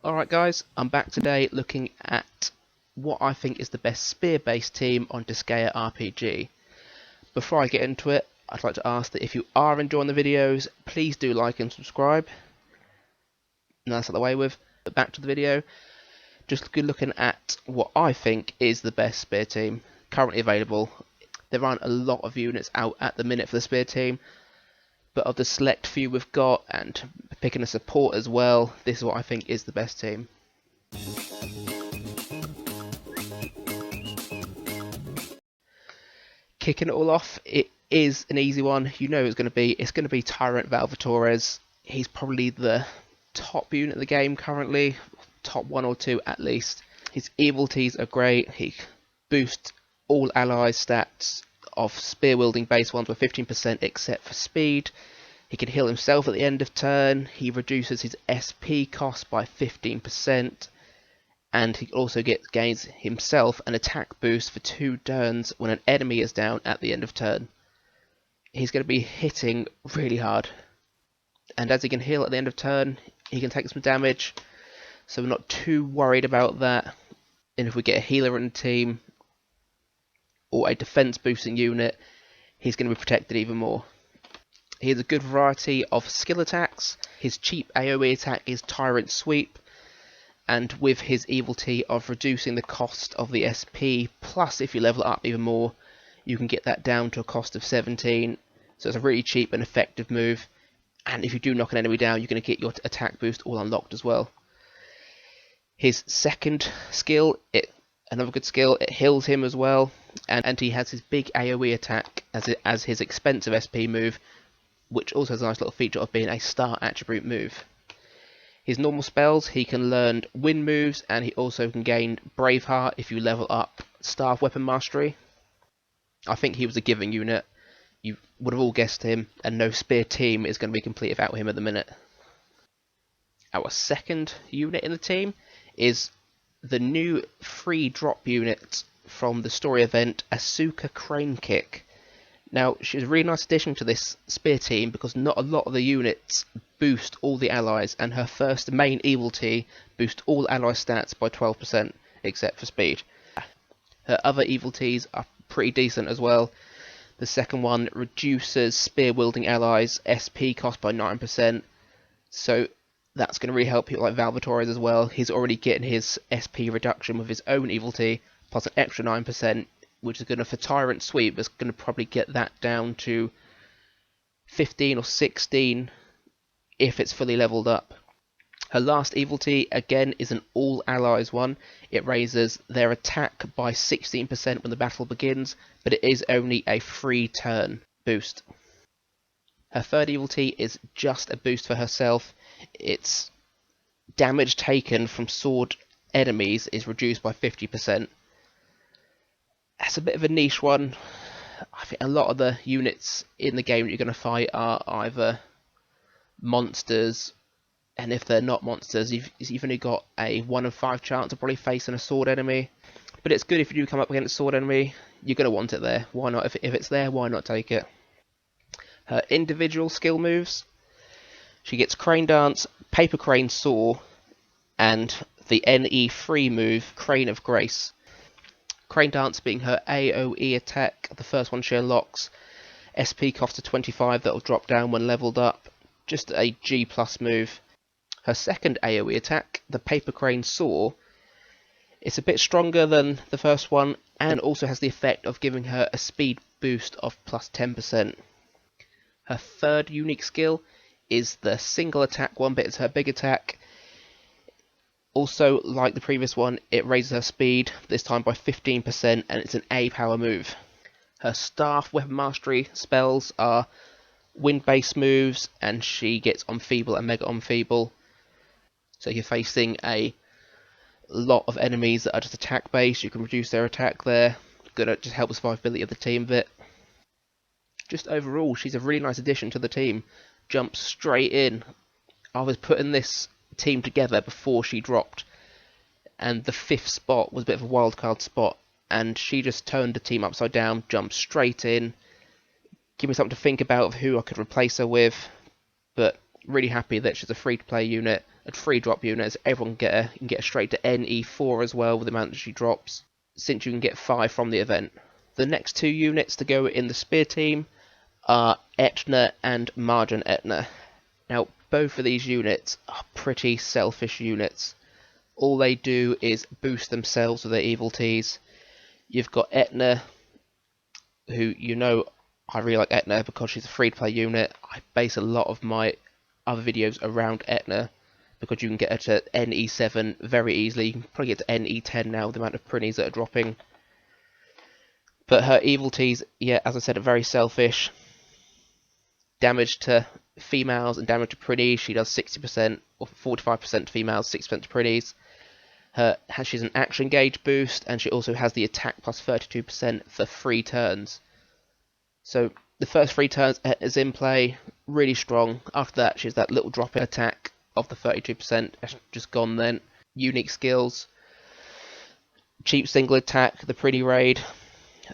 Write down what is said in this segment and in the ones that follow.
Alright guys, I'm back today looking at what I think is the best spear-based team on Disgaea RPG. Before I get into it, I'd like to ask that if you are enjoying the videos, please do like and subscribe. And that's out the way with. But back to the video, just looking at what I think is the best spear team currently available. There aren't a lot of units out at the minute for the spear team, but of the select few we've got, and picking a support as well, this is what I think is the best team. Kicking it all off, it is an easy one. You know it's going to be Tyrant Valvatorez. He's probably the top unit of the game currently, top 1 or 2 at least. His evilties are great. He boosts all allies stats of spear wielding base ones by 15% except for speed. He can heal himself at the end of turn. He reduces his SP cost by 15%. And he also gains himself an attack boost for 2 turns when an enemy is down at the end of turn. He's going to be hitting really hard. And as he can heal at the end of turn, he can take some damage. So we're not too worried about that. And if we get a healer in the team, or a defense boosting unit, he's going to be protected even more. He has a good variety of skill attacks. His cheap AoE attack is Tyrant Sweep, and with his evilty of reducing the cost of the SP, plus if you level it up even more, you can get that down to a cost of 17. So it's a really cheap and effective move. And if you do knock an enemy down, you're going to get your attack boost all unlocked as well. His second skill, another good skill, it heals him as well. And he has his big AoE attack as his expensive SP move, which also has a nice little feature of being a star attribute move. His normal spells, he can learn wind moves, and he also can gain Braveheart if you level up Staff Weapon Mastery. I think he was a giving unit. You would have all guessed him, and no spear team is going to be complete without him at the minute. Our second unit in the team is the new free drop unit from the story event, Asuka Cranekick. Now, she's a really nice addition to this spear team because not a lot of the units boost all the allies, and her first main evilty boosts all ally stats by 12% except for speed. Her other evilties are pretty decent as well. The second one reduces spear wielding allies SP cost by 9%, so that's going to really help people like Valvatorez as well. He's already getting his SP reduction with his own evilty plus an extra 9%, which is going to, for Tyrant Sweep, is going to probably get that down to 15 or 16 if it's fully leveled up. Her last evilty, again, is an all allies one. It raises their attack by 16% when the battle begins, but it is only a free turn boost. Her third evilty is just a boost for herself. Its damage taken from sword enemies is reduced by 50%. That's a bit of a niche one. I think a lot of the units in the game that you're going to fight are either monsters, and if they're not monsters, you've only got a 1 in 5 chance of probably facing a sword enemy. But it's good if you do come up against a sword enemy, you're going to want it there. Why not? If it's there, why not take it? Her individual skill moves, she gets Crane Dance, Paper Crane Saw, and the NE free move, Crane of Grace. Crane Dance being her AoE attack, the first one she unlocks. SP cost of 25, that'll drop down when leveled up. Just a G+ move. Her second AoE attack, the Paper Crane Saw, it's a bit stronger than the first one, and also has the effect of giving her a speed boost of plus 10%. Her third unique skill is the single attack one, but it's her big attack. Also, like the previous one, it raises her speed, this time by 15%, and it's an A power move. Her Staff Weapon Mastery spells are wind-based moves, and she gets Enfeeble and Mega Enfeeble. So if you're facing a lot of enemies that are just attack-based, you can reduce their attack there. Gonna just help the survivability of the team a bit. Just overall, she's a really nice addition to the team. Jumps straight in. I was putting this team together before she dropped, and the 5th spot was a bit of a wildcard spot, and she just turned the team upside down, jumped straight in, give me something to think about of who I could replace her with. But really happy that she's a free to play unit a free drop unit, so everyone can get her. You can get her straight to NE4 as well with the amount that she drops, since you can get 5 from the event. The next 2 units to go in the spear team are Etna and Margin Etna. Now, both of these units are pretty selfish units. All they do is boost themselves with their evilties. You've got Etna, who, you know, I really like Etna because she's a free-to-play unit. I base a lot of my other videos around Etna because you can get her to NE7 very easily. You can probably get to NE10 now with the amount of printies that are dropping. But her evilties, yeah, as I said, are very selfish. Damage to females and damage to pretties, she does 60% or 45% to females, 60% to pretties. She's an action gauge boost, and she also has the attack plus 32% for 3 turns. So the first 3 turns is in play, really strong. After that, she's that little drop in attack of the 32%, that's just gone then. Unique skills, cheap single attack, the pretty raid,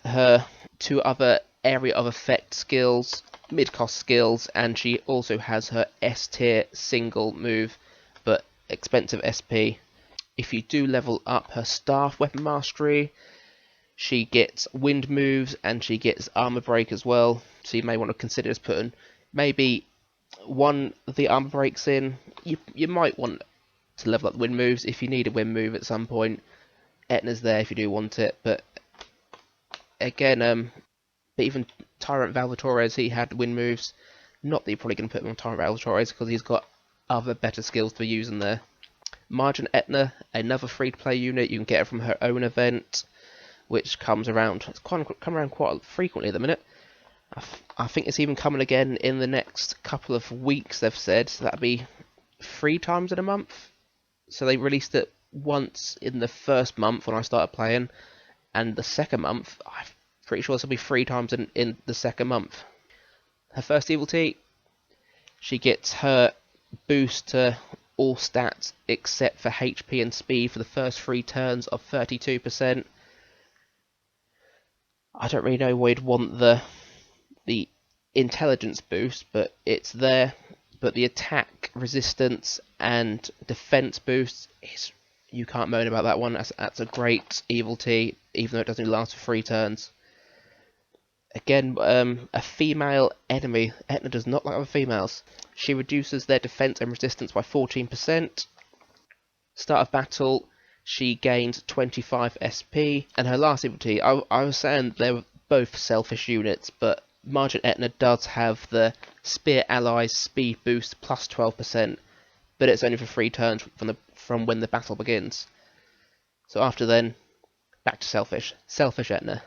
her 2 other area of effect skills, mid-cost skills, and she also has her S-tier single move, but expensive SP. If you do level up her staff weapon mastery, she gets wind moves and she gets armor break as well, so you may want to consider just putting maybe one of the armor breaks in. You might want to level up the wind moves if you need a wind move at some point. Etna's there if you do want it, but again, but even Tyrant Valvatorez, he had wind moves. Not that you're probably going to put him on Tyrant Valvatorez because he's got other better skills to be using there. Margin Etna, another free-to-play unit. You can get it from her own event, which comes around. It's come around quite frequently at the minute. I think it's even coming again in the next couple of weeks, they've said. So that'd be 3 times in a month. So they released it once in the first month when I started playing, and the second month, I'm pretty sure this will be 3 times in the second month. Her first evilty, she gets her boost to all stats except for HP and speed for the first 3 turns of 32%. I don't really know why you'd want the intelligence boost, but it's there. But the attack, resistance, and defense boost, you can't moan about that one. That's a great evilty, even though it doesn't last for 3 turns. Again, a female enemy. Etna does not like other females. She reduces their defense and resistance by 14%. Start of battle, she gains 25 SP. And her last ability, I was saying they were both selfish units, but Margin Etna does have the Spear Allies speed boost plus 12%, but it's only for 3 turns from when the battle begins. So after then, back to selfish. Selfish Etna.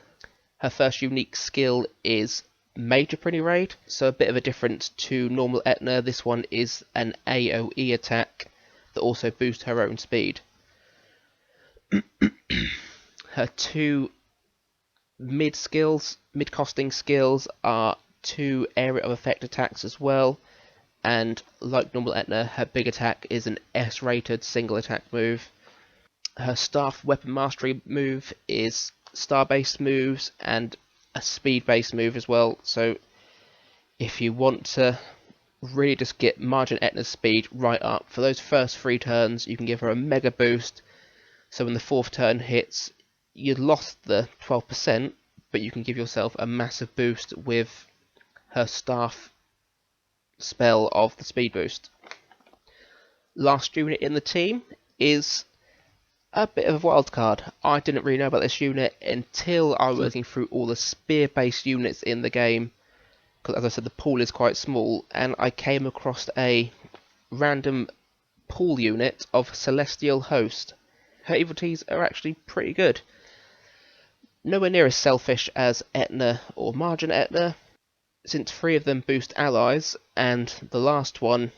Her first unique skill is Major Pretty Raid, so a bit of a difference to normal Etna. This one is an AoE attack that also boosts her own speed. Her 2 mid-costing skills are 2 area of effect attacks as well, and like normal Etna, her big attack is an S-rated single attack move. Her staff weapon mastery move is star-based moves and a speed-based move as well, so if you want to really just get Margin Etna's speed right up, for those first 3 turns you can give her a mega boost, so when the 4th turn hits you lost the 12%, but you can give yourself a massive boost with her staff spell of the speed boost. Last unit in the team is a bit of a wild card. I didn't really know about this unit until I was looking through all the spear-based units in the game, because as I said, the pool is quite small, and I came across a random pool unit of Celestial Host. Her evilties are actually pretty good. Nowhere near as selfish as Etna or Margin Etna, since 3 of them boost allies, and the last one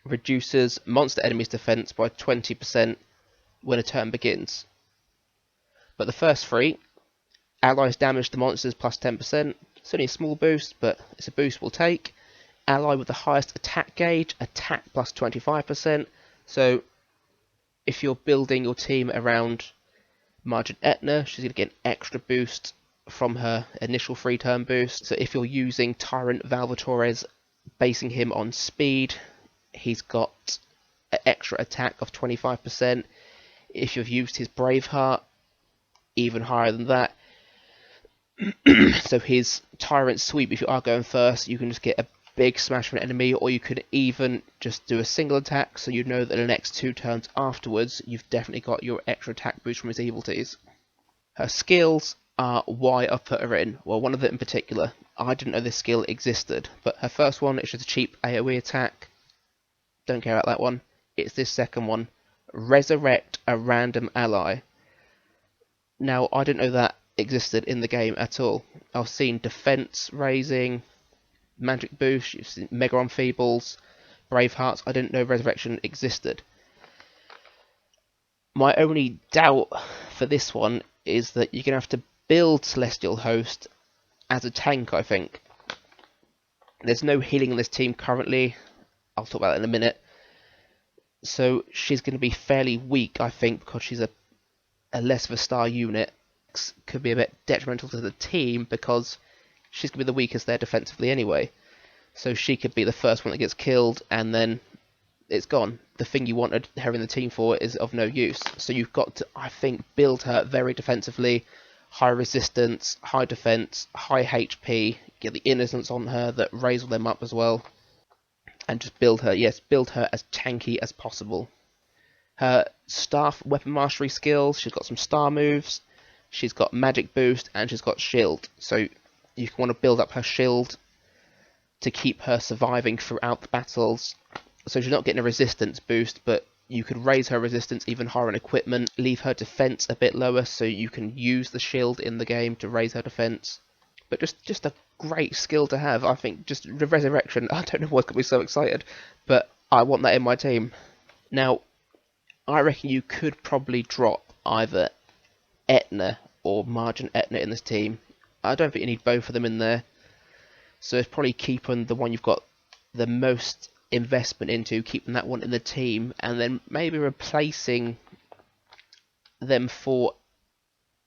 reduces monster enemies' defense by 20% when a turn begins. But the first 3, allies damage the monsters plus 10%. It's only a small boost, but it's a boost we'll take. Ally with the highest attack gauge, attack plus 25%. So if you're building your team around Margin Etna, she's going to get an extra boost from her initial 3-turn boost. So if you're using Tyrant Valvatorez, basing him on speed, he's got an extra attack of 25%. If you've used his Braveheart, even higher than that. So his Tyrant sweep, if you are going first, you can just get a big smash from an enemy, or you could even just do a single attack, so you know that the next 2 turns afterwards, you've definitely got your extra attack boost from his evilties. Her skills are why I put her in. Well, one of them in particular, I didn't know this skill existed, but her first one is just a cheap AoE attack. Don't care about that one. It's this second one. Resurrect a random ally. Now, I didn't know that existed in the game at all. I've seen defense raising, magic boost, you've seen Mega Enfeebles, Bravehearts. I didn't know resurrection existed. My only doubt for this one is that you're going to have to build Celestial Host as a tank, I think. There's no healing in this team currently. I'll talk about that in a minute. So she's going to be fairly weak, I think, because she's a less of a star unit. Could be a bit detrimental to the team because she's going to be the weakest there defensively anyway. So she could be the first one that gets killed and then it's gone. The thing you wanted her in the team for is of no use. So you've got to, I think, build her very defensively, high resistance, high defense, high HP, get the innocence on her that raise them up as well. And just build her, yes, build her as tanky as possible. Her staff weapon mastery skills, she's got some star moves, she's got magic boost, and she's got shield. So you want to build up her shield to keep her surviving throughout the battles. So she's not getting a resistance boost, but you could raise her resistance even higher in equipment, leave her defense a bit lower so you can use the shield in the game to raise her defense. But just a great skill to have. I think just the resurrection, I don't know what's got me so excited, but I want that in my team. Now, I reckon you could probably drop either Etna or Margin Etna in this team. I don't think you need both of them in there. So it's probably keeping the one you've got the most investment into, keeping that one in the team, and then maybe replacing them for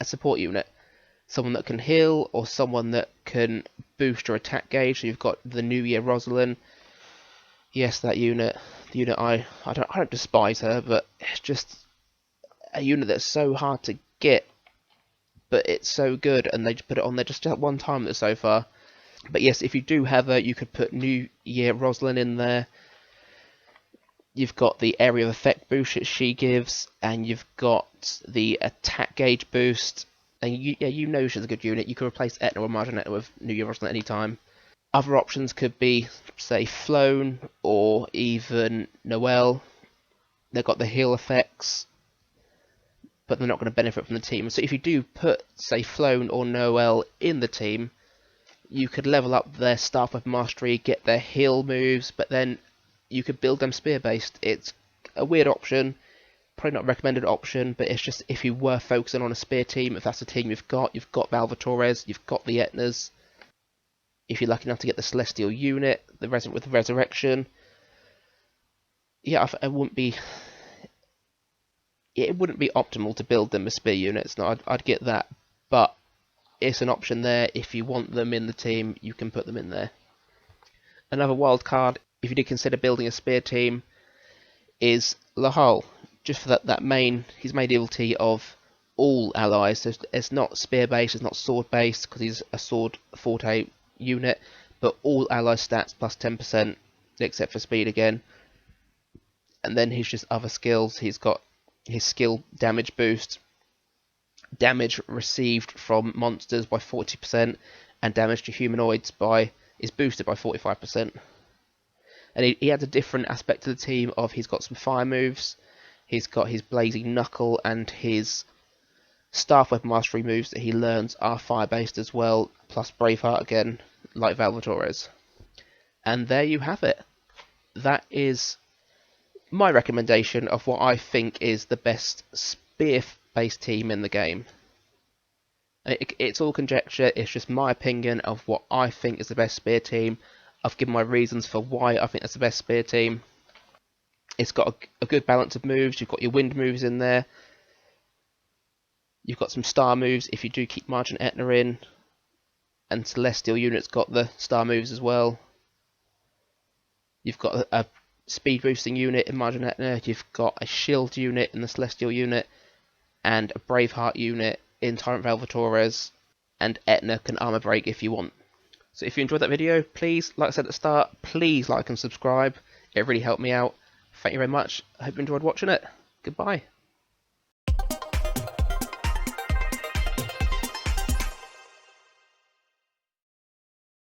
a support unit. Someone that can heal, or someone that can boost your attack gauge. So you've got the New Year Rosalind. Yes, that unit. The unit I don't despise her, but it's just a unit that's so hard to get, but it's so good, and they just put it on there just at one time so far. But yes, if you do have her, you could put New Year Rosalind in there. You've got the area of effect boost that she gives, and you've got the attack gauge boost. And you know she's a good unit. You could replace Etna or Margin Etna with New Year Rosalind at any time. Other options could be, say, Flown or even Noelle. They've got the heal effects, but they're not going to benefit from the team. So if you do put, say, Flown or Noelle in the team, you could level up their staff with mastery, get their heal moves, but then you could build them spear-based. It's a weird option, probably not a recommended option, but it's just if you were focusing on a spear team, if that's the team you've got Valvatorez, you've got the Etnas. If you're lucky enough to get the Celestial unit, with the Resurrection, yeah, it wouldn't be optimal to build them as spear units. No, I'd get that, but it's an option there. If you want them in the team, you can put them in there. Another wild card, if you did consider building a spear team, is Lahal. Just for that main, he's made evilty of all allies. So it's not spear based, it's not sword based, because he's a sword forte unit, but all ally stats plus 10%, except for speed again. And then he's just other skills. He's got his skill damage boost, damage received from monsters by 40%, and damage to humanoids is boosted by 45%. And he adds a different aspect to the team of he's got some fire moves, he's got his blazing knuckle, and his staff weapon mastery moves that he learns are fire based as well, plus Braveheart again, like Valvatorez. And there you have it. That is my recommendation of what I think is the best spear-based team in the game. It's all conjecture, it's just my opinion of what I think is the best spear team. I've given my reasons for why I think that's the best spear team. It's got a good balance of moves. You've got your wind moves in there. You've got some star moves if you do keep Margin Etna in. And Celestial units got the star moves as well. You've got a speed boosting unit in Margin Etna, you've got a shield unit in the Celestial unit, and a Braveheart unit in Tyrant Valvatorez, and Etna can armor break if you want. So if you enjoyed that video, please, like I said at the start, please like and subscribe. It really helped me out. Thank you very much. I hope you enjoyed watching it. Goodbye.